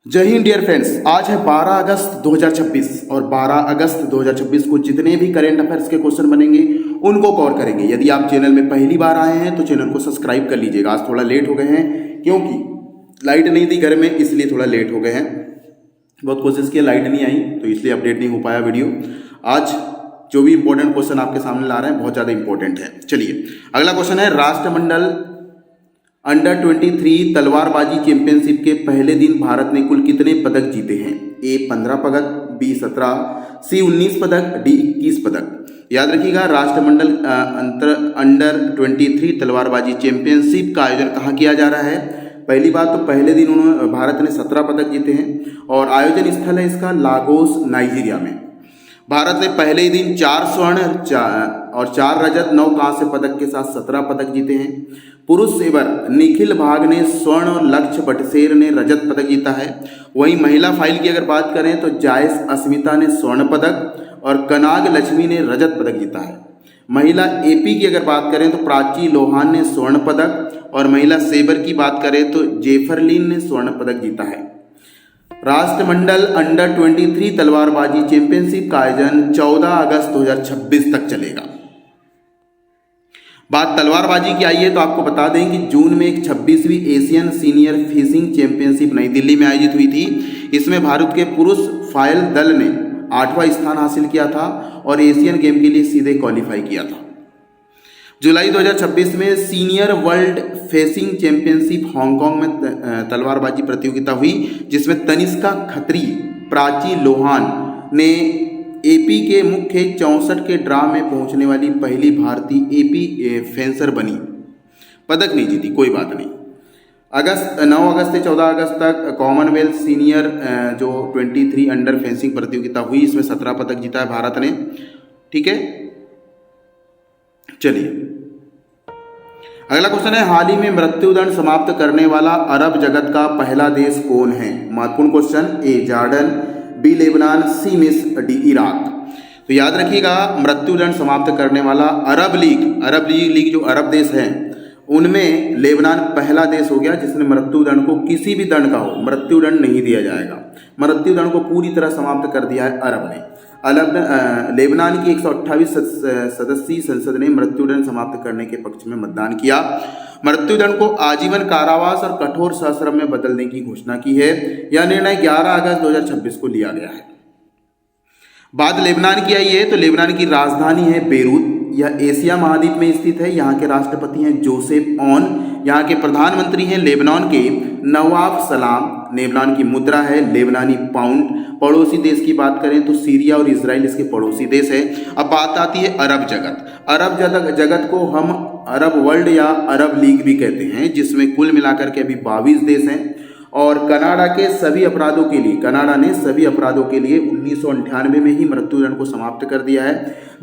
जय Hind dear friends. आज है 12 अगस्त 2026 और 12 अगस्त 2026 को जितने भी करेंट अफेयर्स के क्वेश्चन बनेंगे उनको कवर करेंगे। यदि आप चैनल में पहली बार आए हैं तो चैनल को सब्सक्राइब कर लीजिएगा। आज थोड़ा लेट हो गए हैं क्योंकि लाइट नहीं थी घर में, इसलिए थोड़ा लेट हो गए हैं। बहुत कोशिश की, लाइट नहीं आई तो इसलिए अपडेट नहीं हो पाया वीडियो। आज जो भी इंपॉर्टेंट क्वेश्चन आपके सामने ला रहे हैं बहुत ज़्यादा इंपॉर्टेंट है। चलिए अगला क्वेश्चन है, राष्ट्रमंडल अंडर 23 तलवारबाजी चैंपियनशिप के पहले दिन भारत ने कुल कितने पदक जीते हैं? ए 15 पदक, बी 17, सी 19 पदक, डी 21 पदक। याद रखिएगा, राष्ट्रमंडल अंडर 23 तलवारबाजी चैंपियनशिप का आयोजन कहाँ किया जा रहा है? पहली बात तो पहले दिन भारत ने 17 पदक जीते हैं और आयोजन स्थल है इसका लागोस, नाइजीरिया में। भारत ने पहले ही दिन 4 स्वर्ण और 4 रजत, 9 कांस्य पदक के साथ 17 पदक जीते हैं। पुरुष सेवर निखिल भाग ने स्वर्ण और लक्ष्य बटसेर ने रजत पदक जीता है। वहीं महिला फाइल की अगर बात करें तो जायस अस्मिता ने स्वर्ण पदक और कनाग लक्ष्मी ने रजत पदक जीता है। महिला एपी की अगर बात करें तो प्राची लोहान ने स्वर्ण पदक और महिला सेबर की बात करें तो जेफरलीन ने स्वर्ण पदक जीता है। राष्ट्रमंडल अंडर 23 तलवारबाजी चैंपियनशिप का आयोजन 14 अगस्त 2026 तक चलेगा। बात तलवारबाजी की आई है तो आपको बता दें कि जून में एक 26वीं एशियन सीनियर फिशिंग चैंपियनशिप नई दिल्ली में आयोजित हुई थी। इसमें भारत के पुरुष फाइल दल ने 8वां स्थान हासिल किया था और एशियन गेम के लिए सीधे क्वालिफाई किया था। जुलाई 2026 में senior world facing championship Hong Kong में तलवारबाजी प्रतियोगिता हुई, जिसमें तनिष्का खत्री प्राची लोहान ने एपी के मुख्य 64 के ड्रा में पहुंचने वाली पहली भारतीय एपी फेंसर बनी। पदक नहीं जीती, कोई बात नहीं। 9 अगस्त से 14 अगस्त तक कॉमनवेल्थ सीनियर जो 23 अंडर फेंसिंग प्रतियोगिता हुई, इसमें 17 पदक जीता है भारत ने। ठीक है, चलिए अगला क्वेश्चन है, हाल ही में मृत्युदंड समाप्त करने वाला अरब जगत का पहला देश कौन है? महत्वपूर्ण क्वेश्चन। ए जॉर्डन, बी लेबनान, सी मिस्र, डी इराक। तो याद रखिएगा, मृत्युदंड समाप्त करने वाला अरब लीग जो अरब देश हैं उनमें लेबनान पहला देश हो गया जिसने मृत्युदंड को, किसी भी दंड का हो, मृत्युदंड नहीं दिया जाएगा। मृत्युदंड को पूरी तरह समाप्त कर दिया है अरब ने। लेबनान की 128 सदस्यीय संसद ने मृत्युदंड समाप्त करने के पक्ष में मतदान किया। मृत्युदंड को आजीवन कारावास और कठोर सश्रम में बदलने की घोषणा की है। यह निर्णय 11 अगस्त 2026 को लिया गया है। बात लेबनान की आई है तो लेबनान की राजधानी है बेरूत। यह एशिया महाद्वीप में स्थित है। यहाँ के राष्ट्रपति हैं जोसेफ ऑन। यहाँ के प्रधानमंत्री हैं लेबनान के नवाब सलाम। लेबनान की मुद्रा है लेबनानी पाउंड। पड़ोसी देश की बात करें तो सीरिया और इजराइल इसके पड़ोसी देश है। अब बात आती है अरब जगत। अरब जगत को हम अरब वर्ल्ड या अरब लीग भी कहते हैं, जिसमें कुल मिलाकर के अभी 22 देश हैं और कनाडा ने सभी अपराधों के लिए 1998 में ही मृत्युदंड को समाप्त कर दिया है।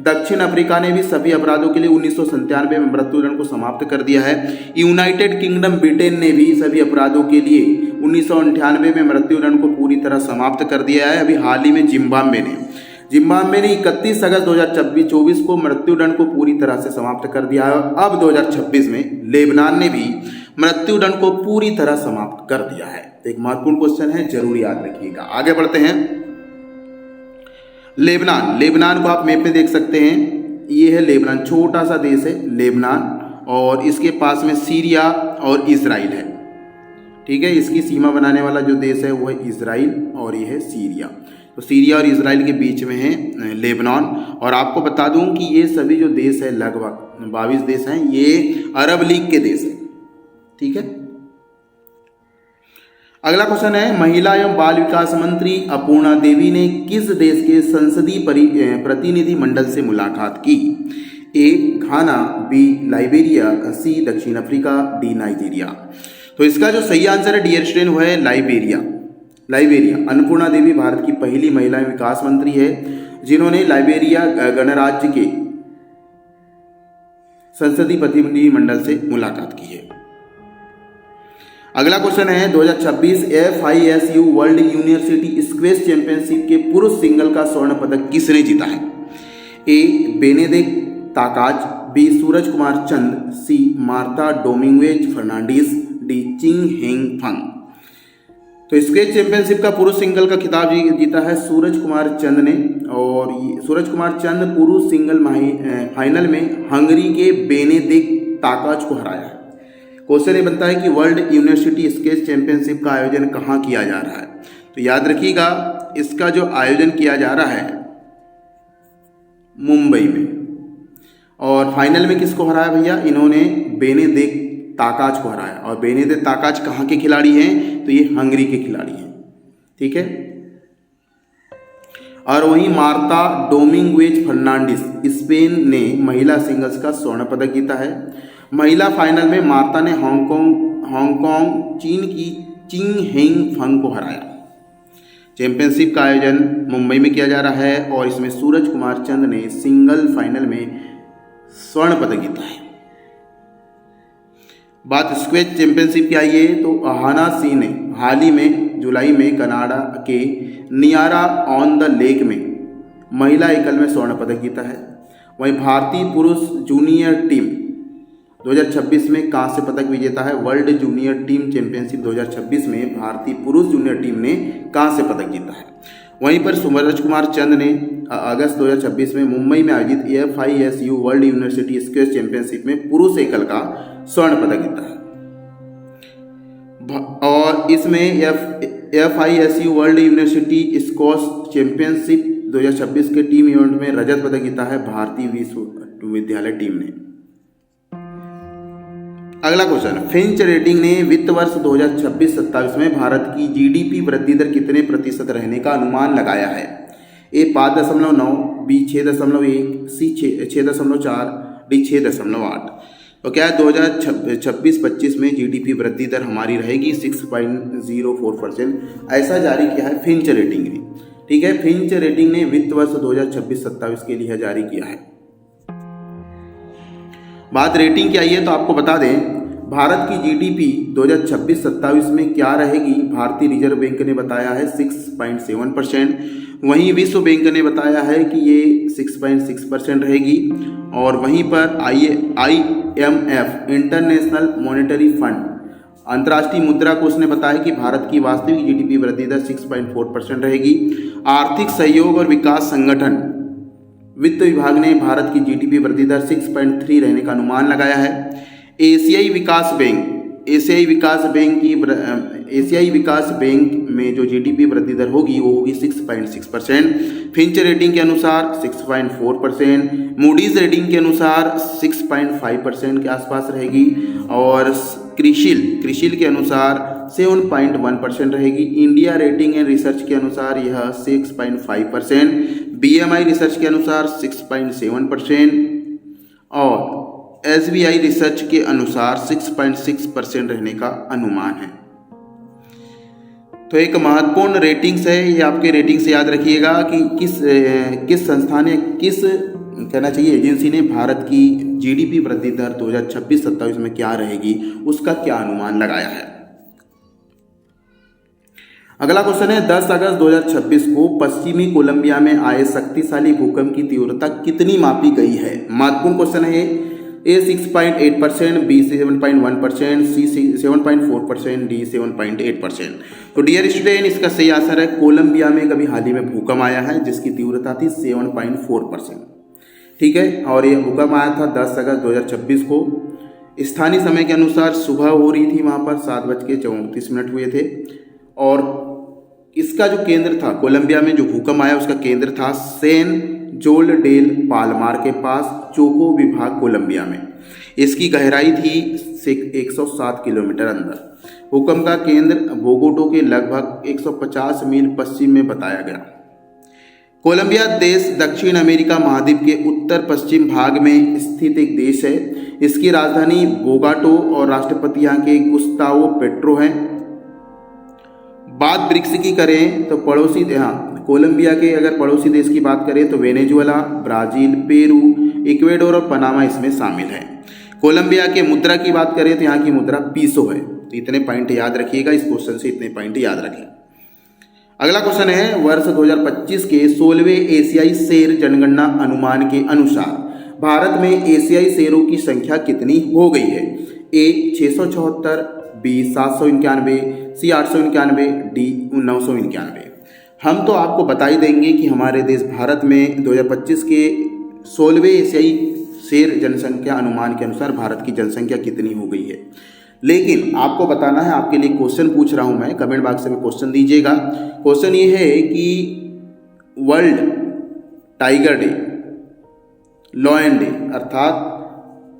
दक्षिण अफ्रीका ने भी सभी अपराधों के लिए 1997 में मृत्युदंड को समाप्त कर दिया है। यूनाइटेड किंगडम ब्रिटेन ने भी सभी अपराधों के लिए 1998 में मृत्युदंड को पूरी तरह समाप्त कर दिया है। अभी हाल ही में जिम्बाब्वे ने 31 अगस्त 2024 को मृत्युदंड को पूरी तरह से समाप्त कर दिया है। अब 2026 में लेबनान ने भी मृत्युदंड को पूरी तरह समाप्त कर दिया है। एक महत्वपूर्ण क्वेश्चन है, जरूर याद रखिएगा। आगे बढ़ते हैं। लेबनान को आप मैप में देख सकते हैं। ये है लेबनान, छोटा सा देश है लेबनान और इसके पास में सीरिया और इजराइल है। ठीक है, इसकी सीमा बनाने वाला जो देश है वो है इजराइल और ये है सीरिया। तो सीरिया और इजराइल के बीच में है लेबनान। और आपको बता दूं कि ये सभी जो देश है, लगभग 22 देश हैं, ये अरब लीग के देश हैं। ठीक है, अगला क्वेश्चन है, महिला एवं बाल विकास मंत्री अपूर्णा देवी ने किस देश के संसदीय प्रतिनिधि मंडल से मुलाकात की? ए घाना, बी लाइबेरिया, सी दक्षिण अफ्रीका, डी नाइजीरिया। तो इसका जो सही आंसर है डियर स्टूडेंट वो है लाइबेरिया। अन्नपूर्णा देवी भारत की पहली महिला विकास मंत्री है जिन्होंने लाइबेरिया गणराज्य के संसदीय प्रतिनिधि मंडल से मुलाकात की है। अगला क्वेश्चन है, 2026 FISU world university squash championship के पुरुष सिंगल का स्वर्ण पदक किसने जीता है? ए बेनेडिक्ट ताकाच, बी सूरज कुमार चंद, सी मार्ता डोमिंगेज फर्नांडिस, डी चिंग हेंग फंग। तो स्क्वैश चैंपियनशिप का पुरुष सिंगल का खिताब जीता है सूरज कुमार चंद ने, और सूरज कुमार चंद पुरुष सिंगल फाइनल में हंगरी के बेनेडिक्ट ताकाच को हराया है। क्वेश्चन ये बनता है कि वर्ल्ड यूनिवर्सिटी स्क्वैश चैंपियनशिप का आयोजन कहाँ किया जा रहा है। तो याद रखिएगा, इसका जो आयोजन किया जा रहा है मुंबई में, और फाइनल में किसको हराया भैया, इन्होंने बेनेडिक्ट ताकाच को हराया। और बेनेडिक्ट ताकाच कहाँ के खिलाड़ी हैं, तो ये हंगरी के खिलाड़ी हैं, ठीक है। और वहीं मार्ता डोमिंगुएज फर्नांडिस स्पेन ने महिला सिंगल्स का स्वर्ण पदक जीता है। महिला फाइनल में मार्ता ने हांगकांग चीन की चिंग हेंग फंग को हराया। चैंपियनशिप का आयोजन मुंबई में किया जा रहा है और इसमें सूरज कुमार चंद ने सिंगल फाइनल में स्वर्ण पदक जीता है। बात स्क्वैश चैंपियनशिप की आई है तो अहाना सिंह ने हाल ही में जुलाई में कनाडा के नियारा ऑन द लेक में महिला एकल में स्वर्ण पदक जीता है। वहीं भारतीय पुरुष जूनियर टीम 2026 में कांस्य पदक विजेता है। वर्ल्ड जूनियर टीम चैंपियनशिप 2026 में भारतीय पुरुष जूनियर टीम ने कांस्य पदक जीता है। वहीं पर सूरज कुमार चंद ने अगस्त 2026 में मुंबई में आयोजित FISU world university squash championship में पुरुष एकल का स्वर्ण पदक जीता है। और इसमें FISU world university squash championship 2026 के टीम इवेंट में रजत पदक जीता है भारतीय विश्वविद्यालय टीम ने। अगला क्वेश्चन, फिंच रेटिंग ने वित्त वर्ष 2026-27 में भारत की GDP वृद्धि दर कितने प्रतिशत रहने का अनुमान लगाया है। A 5.9, B 6.1, C 6.4, D 6.8। तो क्या है 2026-25 में GDP वृद्धि दर हमारी रहेगी 6.04%, ऐसा जारी किया है फिंच रेटिंग ने, ठीक है। फिंच रेटिंग ने वित्त वर्ष 2026-27 के लिए जारी किया है। बात रेटिंग की आई है तो आपको बता दें भारत की GDP 2026-27 में क्या रहेगी। भारतीय रिजर्व बैंक ने बताया है 6.7%, वहीं विश्व बैंक ने बताया है कि ये 6.6% रहेगी। और वहीं पर IMF इंटरनेशनल मॉनेटरी फंड अंतर्राष्ट्रीय मुद्रा कोष ने बताया कि भारत की वास्तविक GDP वृद्धि दर 6.4% रहेगी। आर्थिक सहयोग और विकास संगठन वित्त विभाग ने भारत की GDP वृद्धि दर 6.3 रहने का अनुमान लगाया है। एशियाई विकास बैंक में जो GDP वृद्धि दर होगी वो होगी 6.6%। फिंच रेटिंग के अनुसार 6.4%, मूडीज रेटिंग के अनुसार 6.5% के आसपास रहेगी, और क्रिशिल के अनुसार 7.1% रहेगी। इंडिया रेटिंग एंड रिसर्च के अनुसार यह 6.5%, BMI रिसर्च के अनुसार 6.7% और SBI रिसर्च के अनुसार 6.6% रहने का अनुमान है। तो एक महत्वपूर्ण रेटिंग्स है, ये आपके रेटिंग से याद रखिएगा कि किस संस्था ने, किस कहना चाहिए एजेंसी ने भारत की GDP वृद्धि दर 2026-27 में क्या रहेगी उसका क्या अनुमान लगाया है। अगला क्वेश्चन है 10 अगस्त 2026 को पश्चिमी कोलंबिया में आए शक्तिशाली भूकंप की तीव्रता कितनी मापी गई है। महत्वपूर्ण क्वेश्चन है। A 6.8%, B 7.1%, C 7.4%, D 7.8%। तो डियर स्टूडेंट, इसका सही आंसर है कोलंबिया में कभी हाल ही में भूकंप आया है जिसकी तीव्रता थी 7.4%, ठीक है। और यह भूकंप आया था 10 अगस्त 2026 को। स्थानीय समय के अनुसार सुबह हो रही थी, वहाँ पर 7:34 हुए थे। और इसका जो केंद्र था कोलंबिया में, जो भूकंप आया उसका केंद्र था सैन जोल डेल पालमार के पास, चोको विभाग कोलंबिया में। इसकी गहराई थी 107 किलोमीटर अंदर। भूकंप का केंद्र बोगोटो के लगभग 150 मील पश्चिम में बताया गया। कोलंबिया देश दक्षिण अमेरिका महाद्वीप के उत्तर पश्चिम भाग में स्थित एक देश है। इसकी राजधानी बोगोटो और राष्ट्रपति यहाँ के गुस्तावो पेट्रो हैं। बात ब्रिक्स की करें तो पड़ोसी, यहाँ कोलंबिया के अगर पड़ोसी देश की बात करें तो वेनेजुएला, ब्राज़ील, पेरू, इक्वेडोर और पनामा इसमें शामिल है। कोलंबिया के मुद्रा की बात करें तो यहाँ की मुद्रा पीसो है। तो इतने पॉइंट याद रखिएगा, इस क्वेश्चन से इतने पॉइंट याद रखें। अगला क्वेश्चन है वर्ष 2025 के 16वें एशियाई शेर जनगणना अनुमान के अनुसार भारत में एशियाई शेरों की संख्या कितनी हो गई है। A 674, B 791, C 891, D 991। हम तो आपको बता ही देंगे कि हमारे देश भारत में 2025 के 16वें एशियाई शेर जनसंख्या अनुमान के अनुसार भारत की जनसंख्या कितनी हो गई है। लेकिन आपको बताना है, आपके लिए क्वेश्चन पूछ रहा हूं मैं, कमेंट बॉक्स में क्वेश्चन दीजिएगा। क्वेश्चन ये है कि world tiger day, lion day अर्थात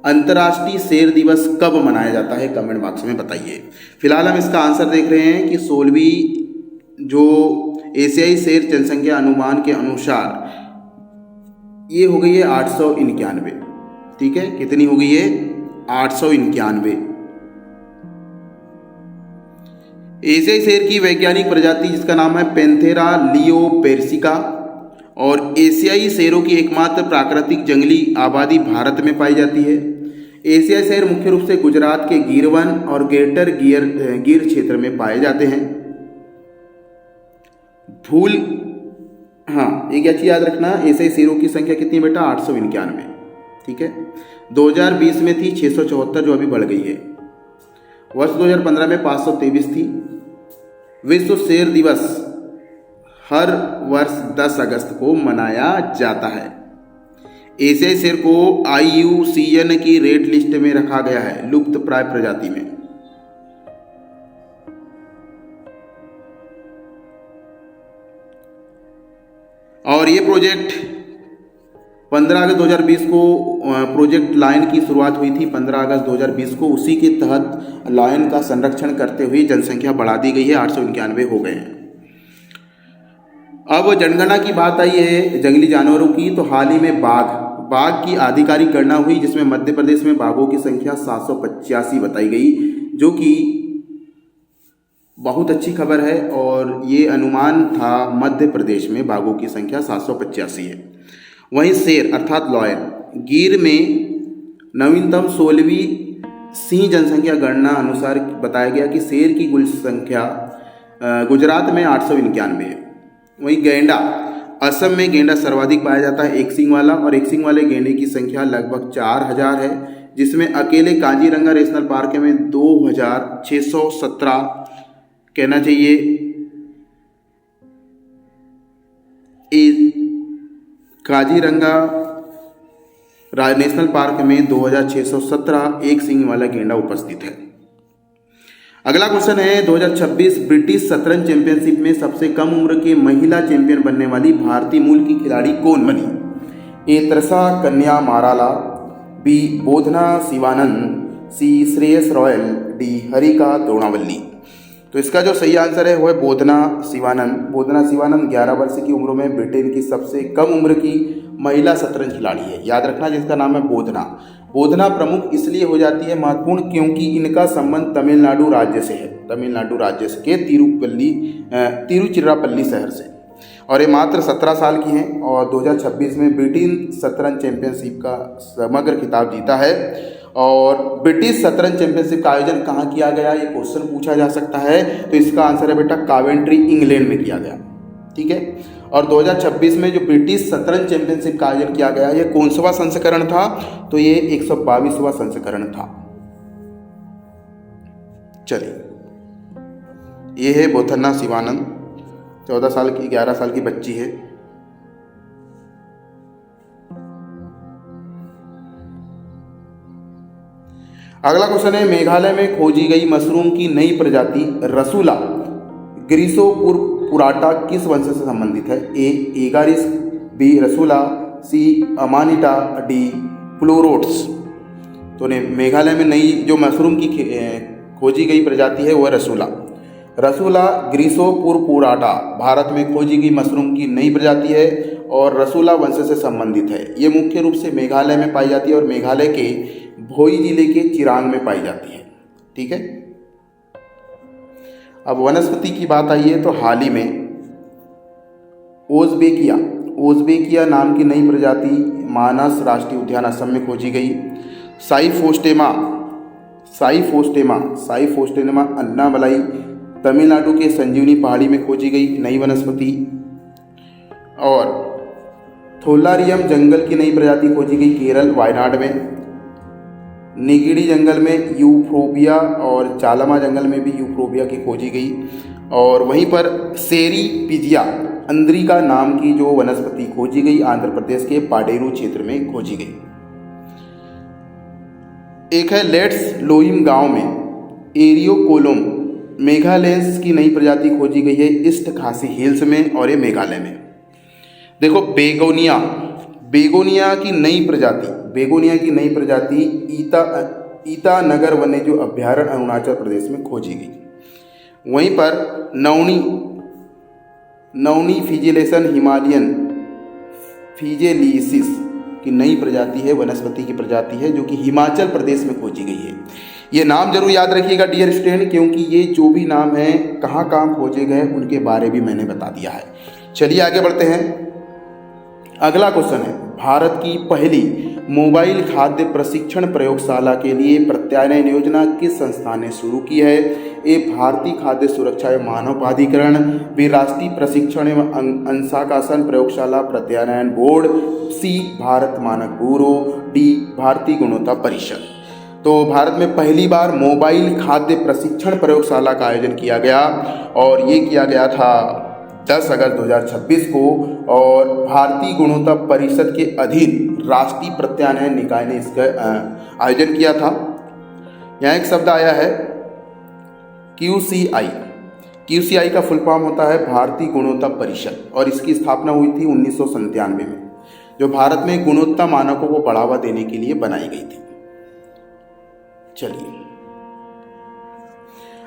अंतर्राष्ट्रीय शेर दिवस कब मनाया जाता है, कमेंट बॉक्स में बताइए। फिलहाल हम इसका आंसर देख रहे हैं कि 16वीं जो एशियाई शेर जनसंख्या अनुमान के अनुसार ये हो गई है 891। ठीक है, कितनी हो गई है? 891। एशियाई शेर की वैज्ञानिक प्रजाति जिसका नाम है पैंथेरा लियोपेर्सिका, और एशियाई शेरों की एकमात्र प्राकृतिक जंगली आबादी भारत में पाई जाती है। एशियाई शेर मुख्य रूप से गुजरात के गिर वन और ग्रेटर गिर क्षेत्र में पाए जाते हैं। एक चीज याद रखना, एशियाई शेरों की संख्या कितनी बेटा? 891। ठीक है, 2020 में थी 674, जो अभी बढ़ गई है। वर्ष 2015 में 523 थी। विश्व शेर दिवस हर वर्ष 10 अगस्त को मनाया जाता है। एशियाई शेर को IUCN की रेड लिस्ट में रखा गया है, लुप्त प्राय प्रजाति में। और ये प्रोजेक्ट 15 अगस्त 2020 को प्रोजेक्ट लायन की शुरुआत हुई थी। 15 अगस्त 2020 को उसी के तहत लायन का संरक्षण करते हुए जनसंख्या बढ़ा दी गई है, 891 हो गए हैं। अब जनगणना की बात आई है जंगली जानवरों की, तो हाल ही में बाघ की आधिकारिक गणना हुई, जिसमें मध्य प्रदेश में बाघों की संख्या 785 बताई गई, जो कि बहुत अच्छी खबर है। और ये अनुमान था मध्य प्रदेश में बाघों की संख्या 785 है। वहीं शेर अर्थात लॉयन, गिर में नवीनतम 16वीं सिंह जनसंख्या गणना अनुसार बताया गया कि शेर की कुल संख्या गुजरात में 891 है। वहीं गेंडा, असम में गेंडा सर्वाधिक पाया जाता है, एक सींग वाला, और एक सींग वाले गेंडे की संख्या लगभग 4000 है, जिसमें अकेले काजीरंगा नेशनल पार्क में 2617 कहना चाहिए काजीरंगा नेशनल पार्क में 2617 एक सींग वाला गेंडा उपस्थित है। अगला क्वेश्चन है 2026 ब्रिटिश शतरंज चैंपियनशिप में सबसे कम उम्र के महिला चैंपियन बनने वाली भारतीय मूल की खिलाड़ी कौन बनी? ए त्रसा कन्या माराला, बी बोधना शिवानंद, सी श्रेयस रॉयल, डी हरिका द्रोणावल्ली। तो इसका जो सही आंसर है वो है बोधना शिवानंद। बोधना शिवानंद 11 वर्ष की उम्र में ब्रिटेन की सबसे कम उम्र की महिला शतरंज खिलाड़ी है, याद रखना, जिसका नाम है बोधना। बोधना प्रमुख इसलिए हो जाती है महत्वपूर्ण क्योंकि इनका संबंध तमिलनाडु राज्य से है, तमिलनाडु राज्य के तिरुचिरापल्ली शहर से, और ये मात्र 17 साल की हैं और 2026 में ब्रिटेन शतरंज चैंपियनशिप का समग्र खिताब जीता है। और ब्रिटिश शतरंज चैंपियनशिप का आयोजन कहाँ किया गया, ये क्वेश्चन पूछा जा सकता है, तो इसका आंसर है बेटा कावेंट्री इंग्लैंड में किया गया। ठीक है, और 2026 में जो ब्रिटिश शतरंज चैंपियनशिप का आयोजन किया गया, ये कौन-सा संस्करण था? तो ये 122वां संस्करण था। चलिए, ये है बोधना शिवानंद, 14 साल की 11 साल की बच्ची है। अगला क्वेश्चन है मेघालय में खोजी गई मशरूम की नई प्रजाति रसूला ग्रीसोपुराटा किस वंश से संबंधित है? ए एगारिस, बी रसूला, सी अमानिटा, डी फ्लोरोट्स। तो मेघालय में नई जो मशरूम की खोजी गई प्रजाति है वो रसूला। रसूला ग्रीसोपुराटा भारत में खोजी गई मशरूम की नई प्रजाति है और रसूला वंश से संबंधित है। ये मुख्य रूप से मेघालय में पाई जाती है और मेघालय के भोई जिले के चिरांग में पाई जाती है। ठीक है, अब वनस्पति की बात आई है तो हाल ही में ओज़बेकिया नाम की नई प्रजाति मानस राष्ट्रीय उद्यान असम में खोजी गई। साइफोस्टेमा अन्नामलाई तमिलनाडु के संजीवनी पहाड़ी में खोजी गई नई वनस्पति। और थोलारियम जंगल की नई प्रजाति खोजी गई केरल वायनाड में। निगिड़ी जंगल में यूफोबिया और चालमा जंगल में भी यूफोबिया की खोजी गई। और वहीं पर सेरीपिजिया अंद्रिका नाम की जो वनस्पति खोजी गई आंध्र प्रदेश के पाडेरू क्षेत्र में खोजी गई। एक है लेट्स लोइम गांव में एरियोकोलम मेघालेंस की नई प्रजाति खोजी गई है ईस्ट खासी हिल्स में और ये मेघालय में। देखो बेगोनिया की नई प्रजाति ईटानगर वन्यजीव अभ्यारण्य अरुणाचल प्रदेश में खोजी गई। वहीं पर नवनी फिजिलेशन हिमालयन फिजेलिसिस की नई प्रजाति है, वनस्पति की प्रजाति है जो कि हिमाचल प्रदेश में खोजी गई है। ये नाम जरूर याद रखिएगा डियर स्टूडेंट, क्योंकि ये जो भी नाम है कहाँ खोजे गए उनके बारे भी मैंने बता दिया है। चलिए आगे बढ़ते हैं। अगला क्वेश्चन है, भारत की पहली मोबाइल खाद्य प्रशिक्षण प्रयोगशाला के लिए प्रत्यायन योजना किस संस्था ने शुरू की है? ए भारतीय खाद्य सुरक्षा एवं मानव प्राधिकरण, बी राष्ट्रीय प्रशिक्षण एवं अंशाकासन प्रयोगशाला प्रत्यायन बोर्ड, सी भारत मानक ब्यूरो, डी भारतीय गुणवत्ता परिषद। तो भारत में पहली बार मोबाइल खाद्य प्रशिक्षण प्रयोगशाला का आयोजन किया गया और ये किया गया था 10 अगस्त 2026 को, और भारतीय गुणवत्ता परिषद के अधीन राष्ट्रीय प्रत्यायन निकाय ने इसका आयोजन किया था। यहाँ एक शब्द आया है QCI का फुल फॉर्म होता है भारतीय गुणवत्ता परिषद, और इसकी स्थापना हुई थी 1997 में, जो भारत में गुणवत्ता मानकों को बढ़ावा देने के लिए बनाई गई थी। चलिए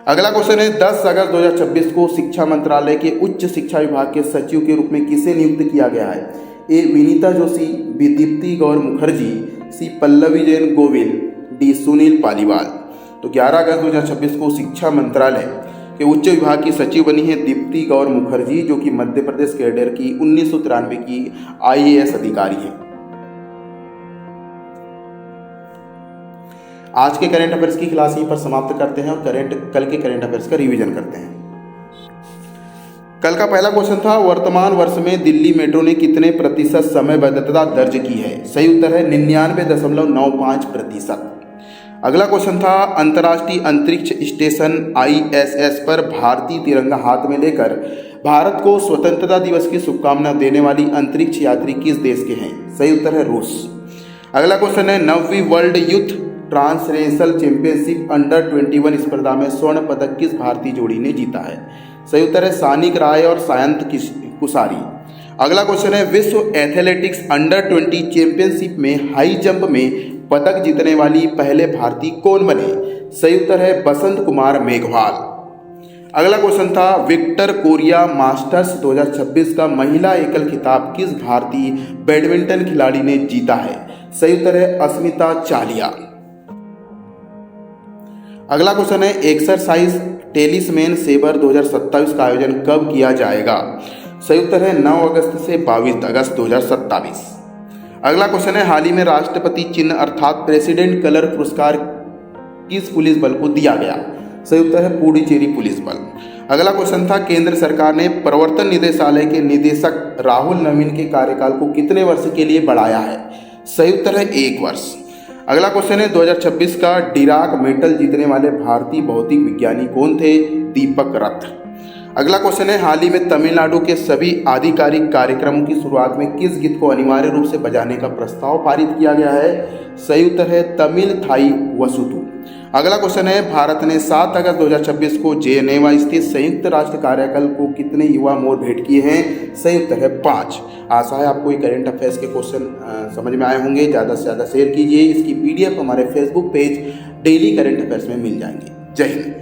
अगला क्वेश्चन है, 10 अगस्त 2026 को शिक्षा मंत्रालय के उच्च शिक्षा विभाग के सचिव के रूप में किसे नियुक्त किया गया है? ए विनीता जोशी, बी दीप्ति गौर मुखर्जी, सी पल्लवी जैन गोविल, डी सुनील पालीवाल। तो 11 अगस्त 2026 को शिक्षा मंत्रालय के उच्च विभाग की सचिव बनी है दीप्ति गौर मुखर्जी, जो कि मध्य प्रदेश कैडर की 1993 की IAS अधिकारी है। आज के करंट अफेयर्स की क्लास यहीं पर समाप्त करते हैं और कल के करंट अफेयर्स का रिवीजन करते हैं। कल का पहला क्वेश्चन था, वर्तमान वर्ष में दिल्ली मेट्रो ने कितने प्रतिशत समयबद्धता दर्ज की है? सही उत्तर है 99.95%। अगला क्वेश्चन था, अंतर्राष्ट्रीय अंतरिक्ष स्टेशन ISS पर भारतीय तिरंगा हाथ में लेकर भारत को स्वतंत्रता दिवस की शुभकामना देने वाली अंतरिक्ष यात्री किस देश के हैं? सही उत्तर है रूस। अगला क्वेश्चन है, 9वीं वर्ल्ड यूथ ट्रांसरेशनल चैंपियनशिप अंडर-21 स्पर्धा में स्वर्ण पदक किस भारतीय जोड़ी ने जीता है? सही उत्तर है सानिक राय और सायंत कुसारी। अगला क्वेश्चन है, विश्व एथलेटिक्स अंडर-20 चैंपियनशिप में हाई जंप में पदक जीतने वाली पहले भारतीय कौन बने? सही उत्तर है बसंत कुमार मेघवाल। अगला क्वेश्चन था, विक्टर कोरिया मास्टर्स 2026 का महिला एकल खिताब किस भारतीय बैडमिंटन खिलाड़ी ने जीता है? सही उत्तर है अस्मिता चालिया। अगला क्वेश्चन है, एक्सरसाइज टेलिसमैन सेबर 2027 का आयोजन कब किया जाएगा? सही उत्तर है 9 अगस्त से 22 अगस्त 2027। अगला क्वेश्चन है, हाल ही में राष्ट्रपति चिन्ह अर्थात प्रेसिडेंट कलर पुरस्कार किस पुलिस बल को दिया गया? सही उत्तर है पुडुचेरी पुलिस बल। अगला क्वेश्चन था, केंद्र सरकार ने प्रवर्तन निदेशालय के निदेशक राहुल नवीन के कार्यकाल को कितने वर्ष के लिए बढ़ाया है? सही उत्तर है 1 वर्ष। अगला क्वेश्चन है, 2026 का डिराक मेडल जीतने वाले भारतीय भौतिक विज्ञानी कौन थे? दीपक रथ। अगला क्वेश्चन है, हाल ही में तमिलनाडु के सभी आधिकारिक कार्यक्रमों की शुरुआत में किस गीत को अनिवार्य रूप से बजाने का प्रस्ताव पारित किया गया है? सही उत्तर है तमिल थाई वसुतु। अगला क्वेश्चन है, भारत ने 7 अगस्त 2026 को जेनेवा स्थित संयुक्त राष्ट्र कार्यालय को कितने युवा मोर भेंट किए हैं? सही उत्तर है 5। आशा है आपको ये करंट अफेयर्स के क्वेश्चन समझ में आए होंगे। ज़्यादा से ज़्यादा शेयर कीजिए। इसकी PDF हमारे Facebook page daily current affairs में मिल जाएंगे। जय हिंद।